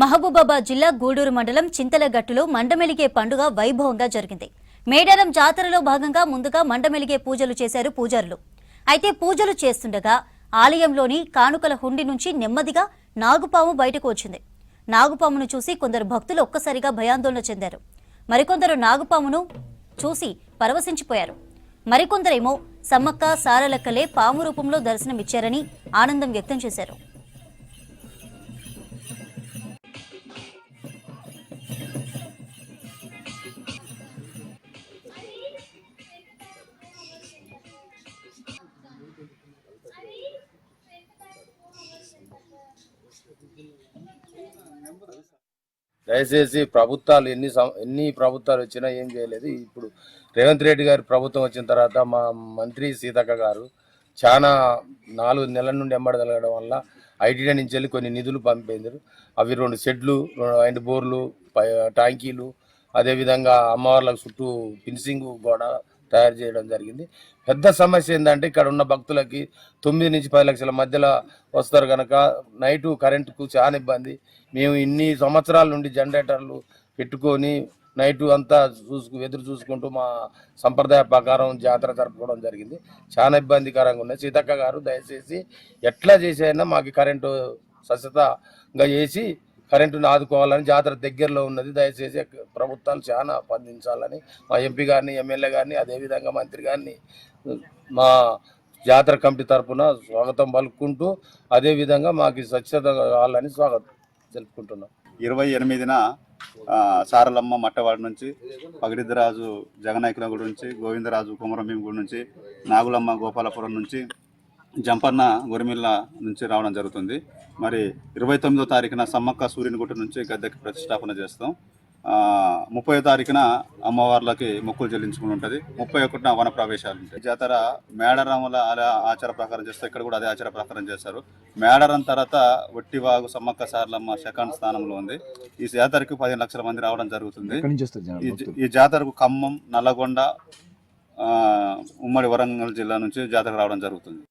మహబూబాబాద్ జిల్లా గూడూరు మండలం చింతలగట్టులో మండమెలిగే పండుగ వైభవంగా జరిగింది. మేడారం జాతరలో భాగంగా ముందుగా మండమెలిగే పూజలు చేశారు పూజారులు. అయితే పూజలు చేస్తుండగా ఆలయంలోని కానుకల హుండి నుంచి నెమ్మదిగా నాగుపాము బయటకు వచ్చింది. నాగుపామును చూసి కొందరు భక్తులు ఒక్కసారిగా భయాందోళన చెందారు. మరికొందరు నాగుపామును చూసి పరవశించిపోయారు. మరికొందరేమో సమ్మక్క సారలక్కలే పాము రూపంలో దర్శనమిచ్చారని ఆనందం వ్యక్తం చేశారు. దయచేసి ప్రభుత్వాలు ఎన్ని ప్రభుత్వాలు వచ్చినా ఏం చేయలేదు. ఇప్పుడు రేవంత్ రెడ్డి గారి ప్రభుత్వం వచ్చిన తర్వాత మా మంత్రి సీతక్క గారు చాలా 4 నెలల నుండి ఎంబడగలగడం వల్ల ఐటీడీ నుంచి వెళ్ళి కొన్ని నిధులు పంపించారు. అవి 2 షెడ్లు, 2 బోర్లు, ట్యాంకీలు, అదేవిధంగా అమ్మవార్లకు చుట్టూ ఫినిషింగ్ కూడా తయారు చేయడం జరిగింది. పెద్ద సమస్య ఏంటంటే ఇక్కడ ఉన్న భక్తులకి 9 నుంచి 10 లక్షల మధ్యలో వస్తారు కనుక నైటు కరెంటుకు చాలా ఇబ్బంది. మేము ఇన్ని సంవత్సరాల నుండి జనరేటర్లు పెట్టుకొని నైటు అంతా ఎదురు చూసుకుంటూ మా సంప్రదాయ ప్రకారం జాతర జరుపుకోవడం జరిగింది. చాలా ఇబ్బందికరంగా ఉన్నాయి. సీతక్క గారు దయచేసి ఎట్లా చేసైనా మాకు కరెంటు స్వచ్ఛతగా చేసి కరెంటును ఆదుకోవాలని, జాతర దగ్గరలో ఉన్నది, దయచేసి ప్రభుత్వాలు చాలా స్పందించాలని మా ఎంపీ గారిని, ఎమ్మెల్యే గారిని, అదేవిధంగా మంత్రి గారిని మా జాతర కమిటీ తరఫున స్వాగతం పలుకుంటూ అదేవిధంగా మాకు స్వచ్ఛత కావాలని స్వాగతం తెలుపుకుంటున్నాం. 28న సారలమ్మ మట్టవాడి నుంచి, పగిడిద్దరాజు జగనాయకుల గుడి నుంచి, గోవిందరాజు కుమరంభీం గుడి నుంచి, నాగులమ్మ గోపాలపురం నుంచి, జంపన్న గొరిమిల్ల నుంచి రావడం జరుగుతుంది. మరి 29వ తారీఖున సమ్మక్క సూర్యునిగుట్ట నుంచి గద్దెకి ప్రతిష్టాపన చేస్తాం. 30వ తారీఖున అమ్మవార్లకి మొక్కులు చెల్లించుకుని ఉంటుంది. 31న వన ప్రవేశాలు ఉంటాయి. జాతర మేడారంల ఆచార ప్రకారం చేస్తారు. ఇక్కడ కూడా అదే ఆచార ప్రకారం చేస్తారు. మేడారం తర్వాత ఒట్టివాగు సమ్మక్క సారలమ్మ సెకండ్ స్థానంలో ఉంది. ఈ జాతరకి 15 లక్షల మంది రావడం జరుగుతుంది. ఈ జాతరకు ఖమ్మం, నల్లగొండ, ఉమ్మడి వరంగల్ జిల్లా నుంచి జాతర రావడం జరుగుతుంది.